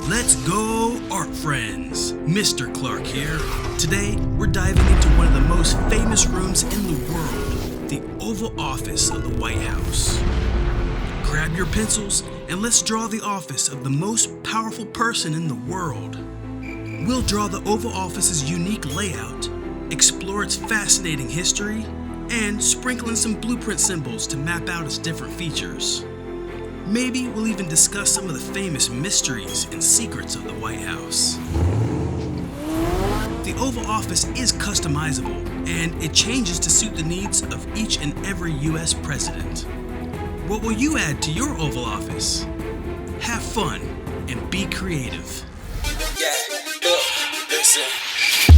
Let's go, art friends! Mr. Clark here. Today, we're diving into one of the most famous rooms in the world, the Oval Office of the White House. Grab your pencils and let's draw the office of the most powerful person in the world. We'll draw the Oval Office's unique layout, explore its fascinating history, and sprinkle in some blueprint symbols to map out its different features. Maybe we'll even discuss some of the famous mysteries and secrets of the White House. The Oval Office is customizable, and it changes to suit the needs of each and every U.S. president. What will you add to your Oval Office? Have fun and be creative. Yeah, look, listen.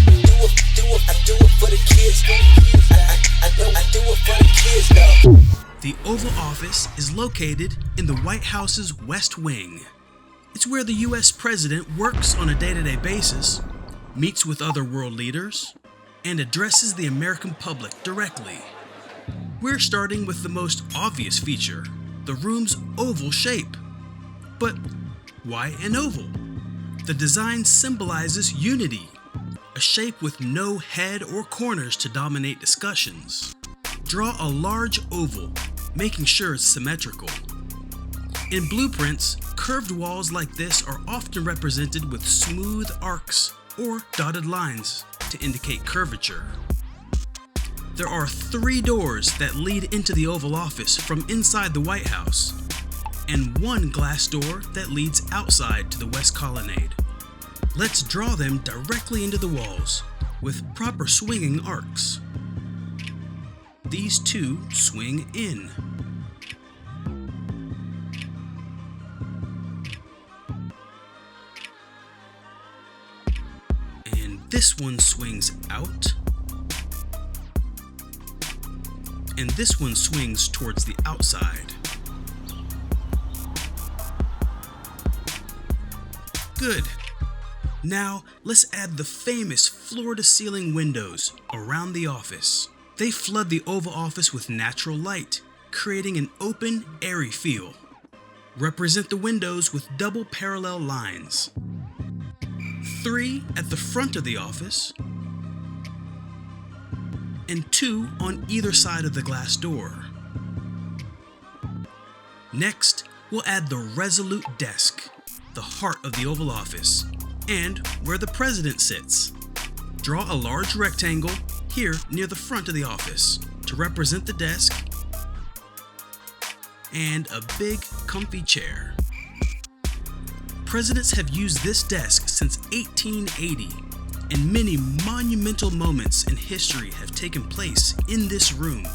I do it for the kids. I do it for the kids, though. The Oval Office is located in the White House's West Wing. It's where the U.S. President works on a day-to-day basis, meets with other world leaders, and addresses the American public directly. We're starting with the most obvious feature, the room's oval shape. But why an oval? The design symbolizes unity, a shape with no head or corners to dominate discussions. Draw a large oval, making sure it's symmetrical. In blueprints, curved walls like this are often represented with smooth arcs or dotted lines to indicate curvature. There are 3 doors that lead into the Oval Office from inside the White House, and 1 glass door that leads outside to the West Colonnade. Let's draw them directly into the walls, with proper swinging arcs. These 2 swing in. And this one swings out. And this one swings towards the outside. Good. Now, let's add the famous floor-to-ceiling windows around the office. They flood the Oval Office with natural light, creating an open, airy feel. Represent the windows with double parallel lines. 3 at the front of the office, and 2 on either side of the glass door. Next, we'll add the Resolute Desk, the heart of the Oval Office, and where the president sits. Draw a large rectangle here near the front of the office to represent the desk, and a big, comfy chair. Presidents have used this desk since 1880, and many monumental moments in history have taken place in this room.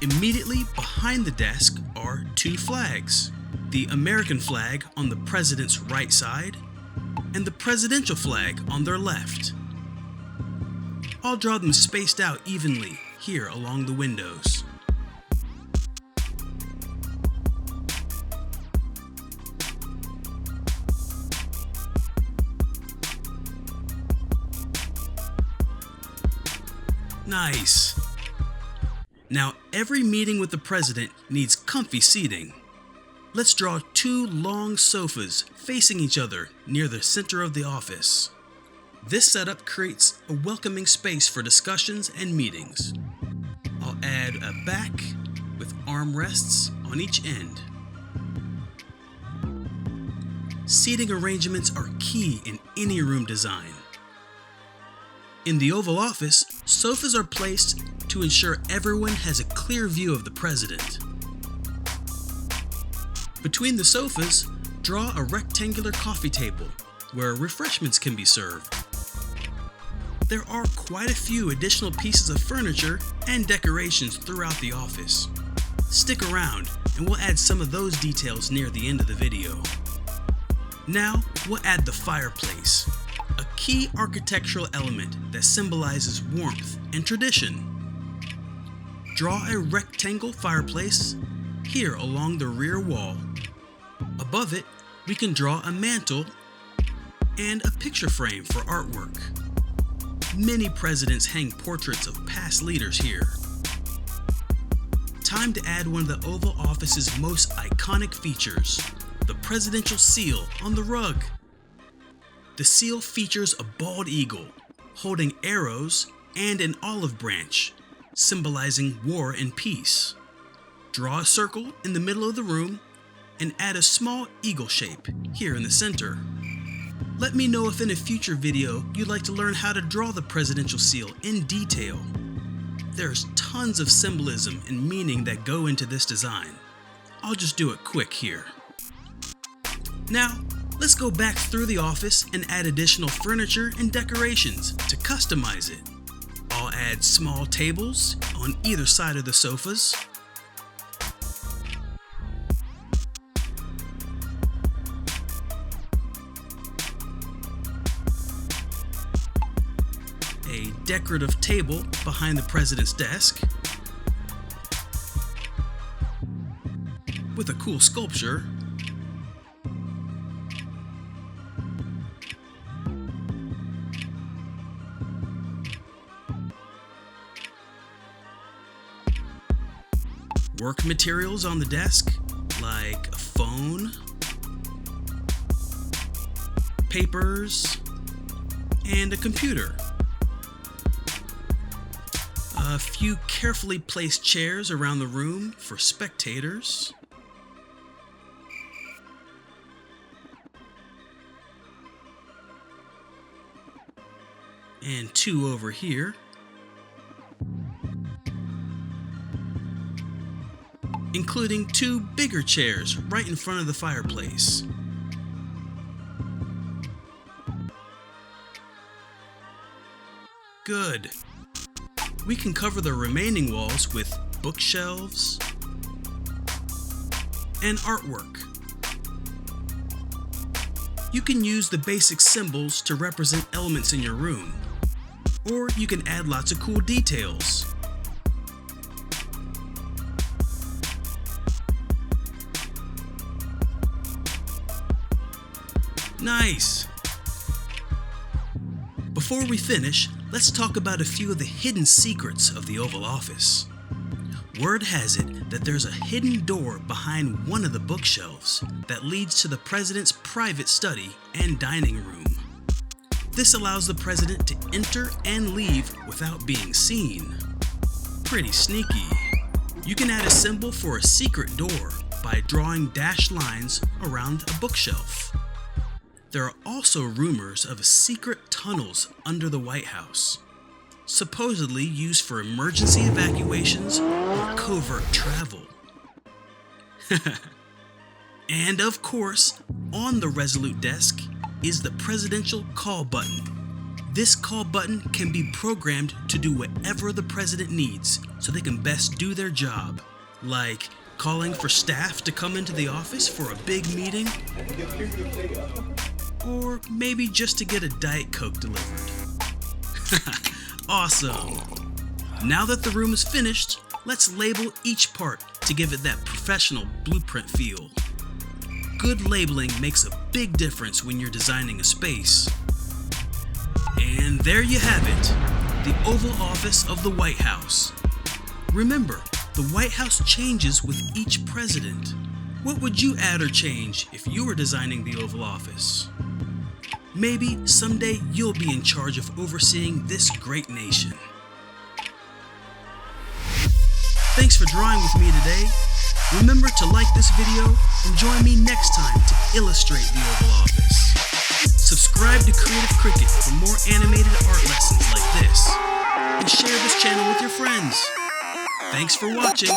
Immediately behind the desk are 2 flags, the American flag on the president's right side, and the presidential flag on their left. I'll draw them spaced out evenly here along the windows. Nice. Now, every meeting with the president needs comfy seating. Let's draw 2 long sofas facing each other near the center of the office. This setup creates a welcoming space for discussions and meetings. I'll add a back with armrests on each end. Seating arrangements are key in any room design. In the Oval Office, sofas are placed to ensure everyone has a clear view of the president. Between the sofas, draw a rectangular coffee table where refreshments can be served. There are quite a few additional pieces of furniture and decorations throughout the office. Stick around and we'll add some of those details near the end of the video. Now, we'll add the fireplace, a key architectural element that symbolizes warmth and tradition. Draw a rectangle fireplace here along the rear wall. Above it, we can draw a mantle and a picture frame for artwork. Many presidents hang portraits of past leaders here. Time to add one of the Oval Office's most iconic features, the presidential seal on the rug. The seal features a bald eagle holding arrows and an olive branch, symbolizing war and peace. Draw a circle in the middle of the room and add a small eagle shape here in the center. Let me know if in a future video you'd like to learn how to draw the presidential seal in detail. There's tons of symbolism and meaning that go into this design. I'll just do it quick here. Now, let's go back through the office and add additional furniture and decorations to customize it. I'll add small tables on either side of the sofas. A decorative table behind the president's desk with a cool sculpture. Work materials on the desk, like a phone, papers, and a computer. A few carefully placed chairs around the room for spectators. And two over here. Including two bigger chairs right in front of the fireplace. Good. We can cover the remaining walls with bookshelves and artwork. You can use the basic symbols to represent elements in your room, or you can add lots of cool details. Nice! Before we finish, let's talk about a few of the hidden secrets of the Oval Office. Word has it that there's a hidden door behind one of the bookshelves that leads to the president's private study and dining room. This allows the president to enter and leave without being seen. Pretty sneaky. You can add a symbol for a secret door by drawing dashed lines around a bookshelf. There are also rumors of secret tunnels under the White House, supposedly used for emergency evacuations or covert travel. And of course, on the Resolute Desk is the presidential call button. This call button can be programmed to do whatever the president needs so they can best do their job, like calling for staff to come into the office for a big meeting, or maybe just to get a Diet Coke delivered. Awesome! Now that the room is finished, let's label each part to give it that professional blueprint feel. Good labeling makes a big difference when you're designing a space. And there you have it, the Oval Office of the White House. Remember, the White House changes with each president. What would you add or change if you were designing the Oval Office? Maybe someday you'll be in charge of overseeing this great nation. Thanks for drawing with me today. Remember to like this video and join me next time to illustrate the Oval Office. Subscribe to Creative Cricket for more animated art lessons like this. And share this channel with your friends. Thanks for watching.